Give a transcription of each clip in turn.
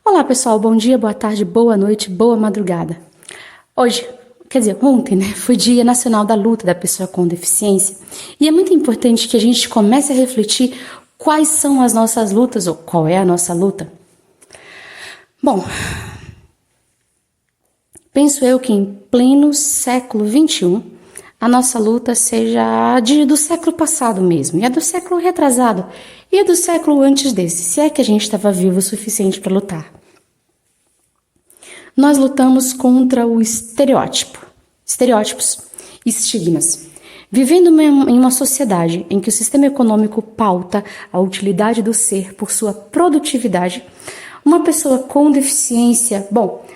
Olá pessoal, bom dia, boa tarde, boa noite, boa madrugada. Hoje, ontem, foi Dia Nacional da Luta da Pessoa com Deficiência e é muito importante que a gente comece a refletir quais são as nossas lutas ou qual é a nossa luta. Bom, penso eu que em pleno século XXI, a nossa luta seja do século passado mesmo, e a do século retrasado, e a do século antes desse, se é que a gente estava vivo o suficiente para lutar. Nós lutamos contra o estereótipos, estigmas. Vivendo em uma sociedade em que o sistema econômico pauta a utilidade do ser por sua produtividade, uma pessoa com deficiência,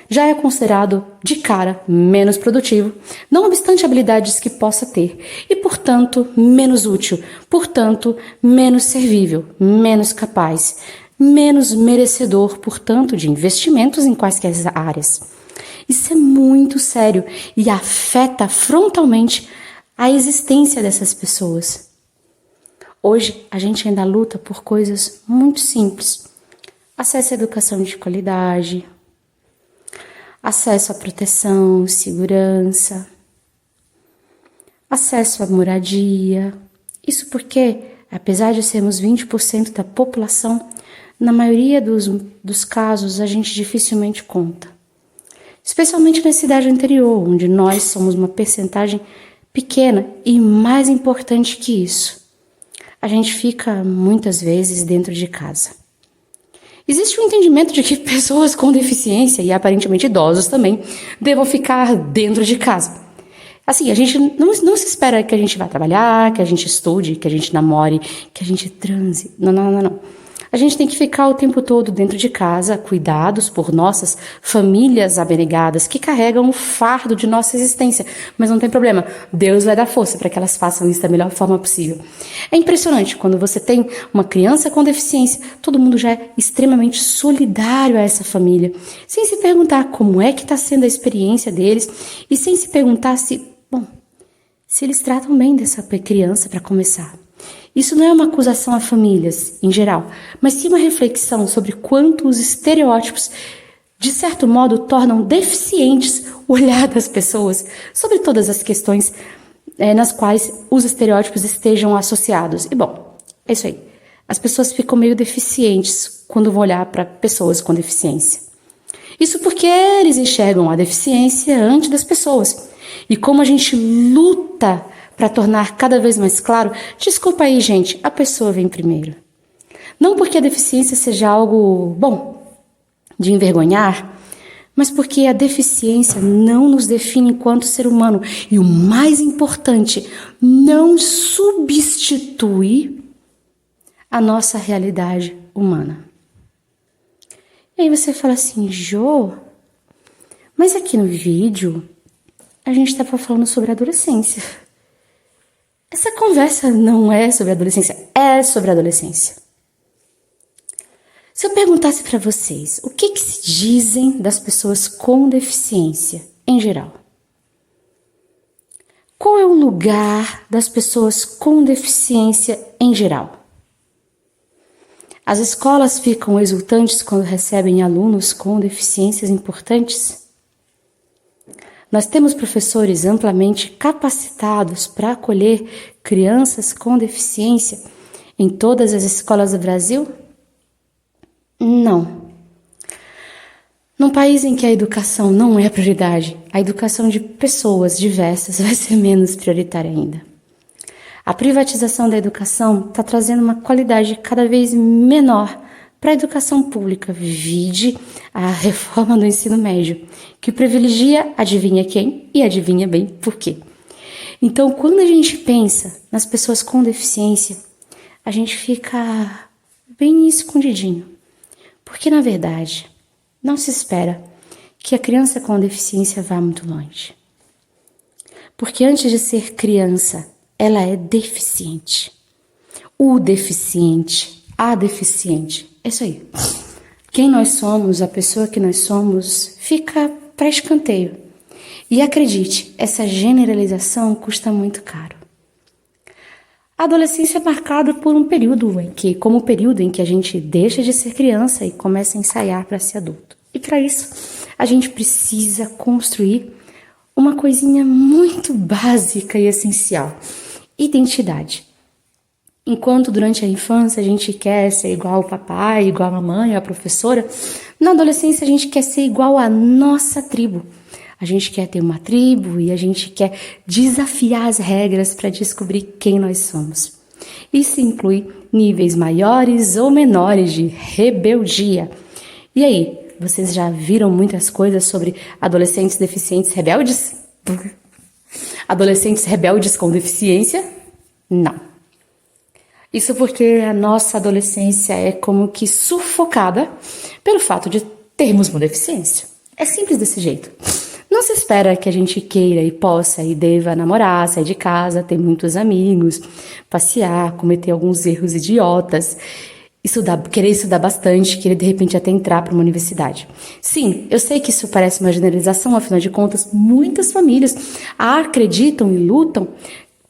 já é considerado de cara menos produtivo, não obstante habilidades que possa ter, e portanto menos útil, portanto menos servível, menos capaz, menos merecedor, portanto, de investimentos em quaisquer áreas. Isso é muito sério e afeta frontalmente a existência dessas pessoas. Hoje, a gente ainda luta por coisas muito simples. Acesso à educação de qualidade, acesso à proteção, segurança, acesso à moradia. Isso porque, apesar de sermos 20% da população, na maioria dos casos a gente dificilmente conta. Especialmente na cidade interior, onde nós somos uma percentagem pequena e mais importante que isso, a gente fica muitas vezes dentro de casa. Existe um entendimento de que pessoas com deficiência e aparentemente idosos também devam ficar dentro de casa. Assim, a gente não se espera que a gente vá trabalhar, que a gente estude, que a gente namore, que a gente transe. Não. A gente tem que ficar o tempo todo dentro de casa, cuidados por nossas famílias abnegadas que carregam o fardo de nossa existência. Mas não tem problema, Deus vai dar força para que elas façam isso da melhor forma possível. É impressionante, quando você tem uma criança com deficiência, todo mundo já é extremamente solidário a essa família, sem se perguntar como é que está sendo a experiência deles e sem se perguntar se eles tratam bem dessa criança para começar. Isso não é uma acusação a famílias, em geral, mas sim uma reflexão sobre quanto os estereótipos, de certo modo, tornam deficientes o olhar das pessoas sobre todas as questões nas quais os estereótipos estejam associados. E é isso aí. As pessoas ficam meio deficientes quando vão olhar para pessoas com deficiência. Isso porque eles enxergam a deficiência antes das pessoas. E como a gente luta para tornar cada vez mais claro, desculpa aí, gente, a pessoa vem primeiro. Não porque a deficiência seja algo, de envergonhar, mas porque a deficiência não nos define enquanto ser humano. E o mais importante, não substitui a nossa realidade humana. E aí você fala assim, Jô, mas aqui no vídeo a gente estava falando sobre adolescência. Essa conversa não é sobre adolescência, é sobre adolescência. Se eu perguntasse para vocês o que se dizem das pessoas com deficiência em geral? Qual é o lugar das pessoas com deficiência em geral? As escolas ficam exultantes quando recebem alunos com deficiências importantes? Nós temos professores amplamente capacitados para acolher crianças com deficiência em todas as escolas do Brasil? Não. Num país em que a educação não é prioridade, a educação de pessoas diversas vai ser menos prioritária ainda. A privatização da educação está trazendo uma qualidade cada vez menor para a educação pública, vide a reforma do ensino médio, que privilegia adivinha quem e adivinha bem por quê. Então, quando a gente pensa nas pessoas com deficiência, a gente fica bem escondidinho, porque na verdade não se espera que a criança com deficiência vá muito longe. Porque antes de ser criança, ela é deficiente. O deficiente, a deficiente. É isso aí. Quem nós somos, a pessoa que nós somos, fica para escanteio. E acredite, essa generalização custa muito caro. A adolescência é marcada por um período como o período em que a gente deixa de ser criança e começa a ensaiar para ser adulto. E para isso, a gente precisa construir uma coisinha muito básica e essencial: identidade. Enquanto durante a infância a gente quer ser igual ao papai, igual à mamãe, à professora, na adolescência a gente quer ser igual à nossa tribo. A gente quer ter uma tribo e a gente quer desafiar as regras para descobrir quem nós somos. Isso inclui níveis maiores ou menores de rebeldia. E aí, vocês já viram muitas coisas sobre adolescentes deficientes rebeldes? Adolescentes rebeldes com deficiência? Não. Isso porque a nossa adolescência é como que sufocada pelo fato de termos uma deficiência. É simples desse jeito. Não se espera que a gente queira e possa e deva namorar, sair de casa, ter muitos amigos, passear, cometer alguns erros idiotas, querer estudar bastante, querer de repente até entrar para uma universidade. Sim, eu sei que isso parece uma generalização, afinal de contas, muitas famílias acreditam e lutam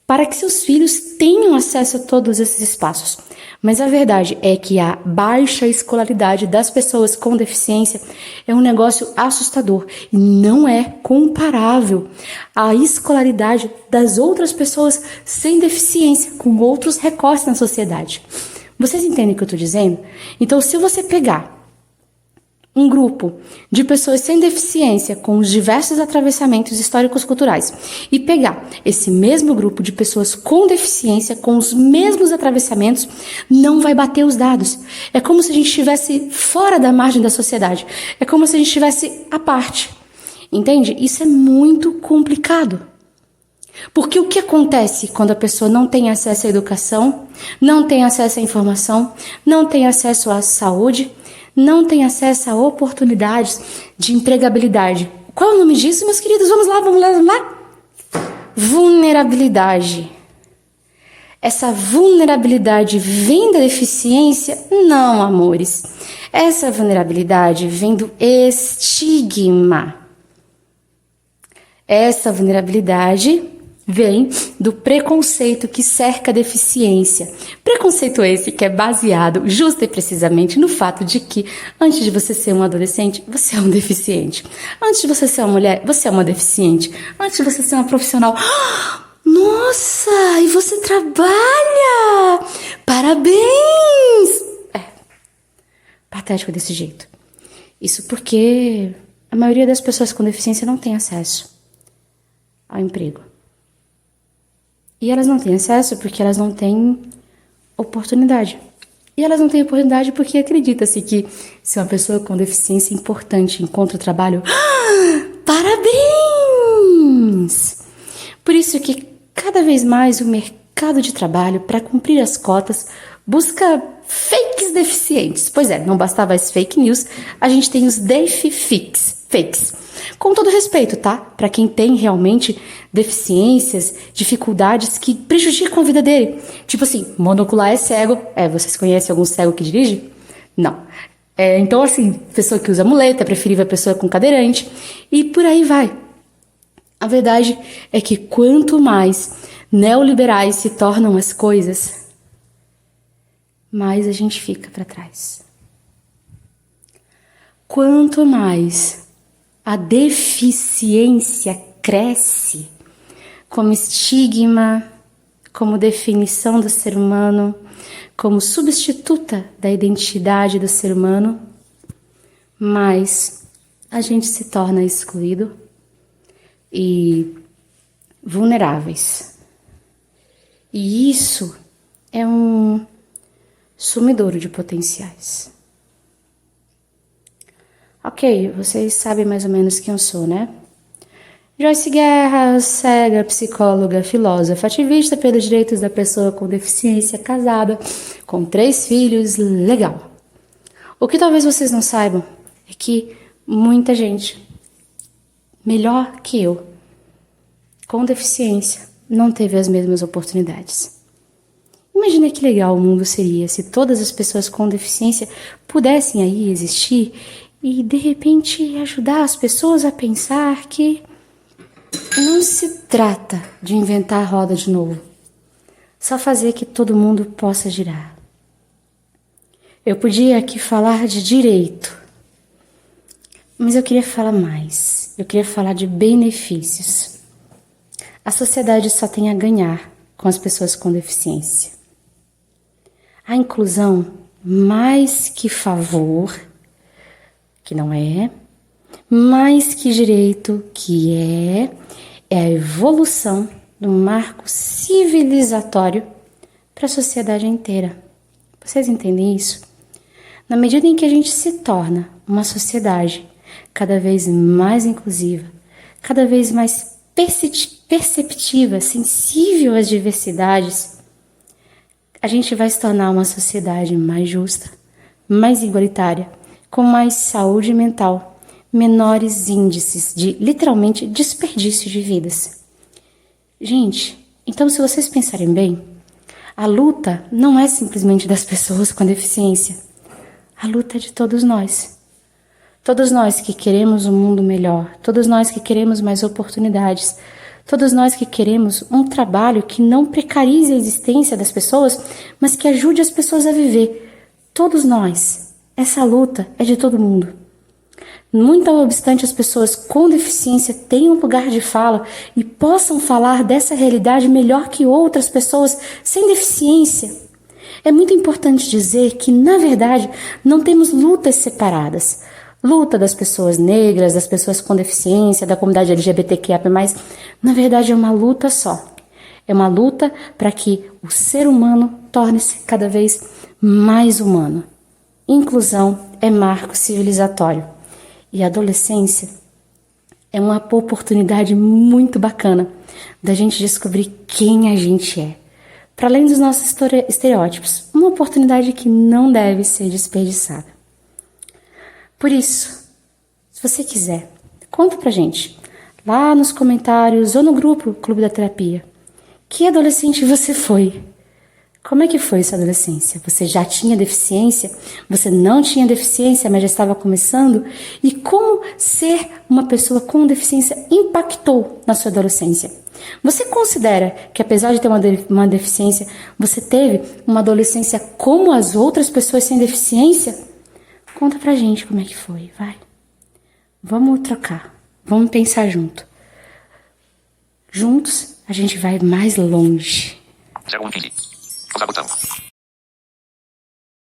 para que seus filhos tenham acesso a todos esses espaços. Mas a verdade é que a baixa escolaridade das pessoas com deficiência é um negócio assustador e não é comparável à escolaridade das outras pessoas sem deficiência, com outros recortes na sociedade. Vocês entendem o que eu estou dizendo? Então, se você pegar um grupo de pessoas sem deficiência com os diversos atravessamentos históricos culturais e pegar esse mesmo grupo de pessoas com deficiência com os mesmos atravessamentos, não vai bater os dados. É como se a gente estivesse fora da margem da sociedade. É como se a gente estivesse à parte. Entende? Isso é muito complicado. Porque o que acontece quando a pessoa não tem acesso à educação, não tem acesso à informação, não tem acesso à saúde, não tem acesso a oportunidades de empregabilidade? Qual é o nome disso, meus queridos? Vamos lá. Vulnerabilidade. Essa vulnerabilidade vem da deficiência? Não, amores. Essa vulnerabilidade vem do estigma. Essa vulnerabilidade vem do preconceito que cerca a deficiência. Preconceito esse que é baseado justa e precisamente no fato de que antes de você ser um adolescente, você é um deficiente. Antes de você ser uma mulher, você é uma deficiente. Antes de você ser uma profissional, nossa, e você trabalha! Parabéns! É, patético desse jeito. Isso porque a maioria das pessoas com deficiência não tem acesso ao emprego. E elas não têm acesso porque elas não têm oportunidade. E elas não têm oportunidade porque acredita-se que se uma pessoa com deficiência importante encontra o trabalho, parabéns! Por isso que cada vez mais o mercado de trabalho, para cumprir as cotas, busca fakes deficientes. Pois é, não bastava as fake news, a gente tem os fakes. Com todo respeito, tá? Para quem tem realmente deficiências, dificuldades que prejudicam a vida dele. Tipo assim, monocular é cego. Vocês conhecem algum cego que dirige? Não. Então, assim, pessoa que usa muleta, é preferível a pessoa com cadeirante. E por aí vai. A verdade é que quanto mais neoliberais se tornam as coisas, mais a gente fica para trás. Quanto mais a deficiência cresce como estigma, como definição do ser humano, como substituta da identidade do ser humano, mais a gente se torna excluído e vulneráveis. E isso é um sumidouro de potenciais. Ok, vocês sabem mais ou menos quem eu sou, né? Joyce Guerra, cega, psicóloga, filósofa, ativista pelos direitos da pessoa com deficiência, casada, com 3 filhos, legal. O que talvez vocês não saibam é que muita gente, melhor que eu, com deficiência, não teve as mesmas oportunidades. Imagina que legal o mundo seria se todas as pessoas com deficiência pudessem aí existir e, de repente, ajudar as pessoas a pensar que não se trata de inventar a roda de novo, só fazer que todo mundo possa girar. Eu podia aqui falar de direito, mas eu queria falar mais. Eu queria falar de benefícios. A sociedade só tem a ganhar com as pessoas com deficiência. A inclusão, mais que favor, que não é, mais que direito, que é a evolução do marco civilizatório para a sociedade inteira. Vocês entendem isso? Na medida em que a gente se torna uma sociedade cada vez mais inclusiva, cada vez mais perceptiva, sensível às diversidades, a gente vai se tornar uma sociedade mais justa, mais igualitária, com mais saúde mental, menores índices de, literalmente, desperdício de vidas. Gente, então se vocês pensarem bem, a luta não é simplesmente das pessoas com deficiência. A luta é de todos nós. Todos nós que queremos um mundo melhor, todos nós que queremos mais oportunidades, todos nós que queremos um trabalho que não precarize a existência das pessoas, mas que ajude as pessoas a viver. Todos nós. Essa luta é de todo mundo. Muito obstante as pessoas com deficiência tenham um lugar de fala e possam falar dessa realidade melhor que outras pessoas sem deficiência, é muito importante dizer que, na verdade, não temos lutas separadas. Luta das pessoas negras, das pessoas com deficiência, da comunidade LGBTQIA+, na verdade é uma luta só. É uma luta para que o ser humano torne-se cada vez mais humano. Inclusão é marco civilizatório. E a adolescência é uma oportunidade muito bacana da gente descobrir quem a gente é. Para além dos nossos estereótipos, uma oportunidade que não deve ser desperdiçada. Por isso, se você quiser, conta pra gente, lá nos comentários ou no grupo Clube da Terapia, que adolescente você foi? Como é que foi sua adolescência? Você já tinha deficiência? Você não tinha deficiência, mas já estava começando? E como ser uma pessoa com deficiência impactou na sua adolescência? Você considera que, apesar de ter uma deficiência, você teve uma adolescência como as outras pessoas sem deficiência? Conta pra gente como é que foi, vai. Vamos trocar, vamos pensar junto. Juntos, a gente vai mais longe. 0115. Usar botão.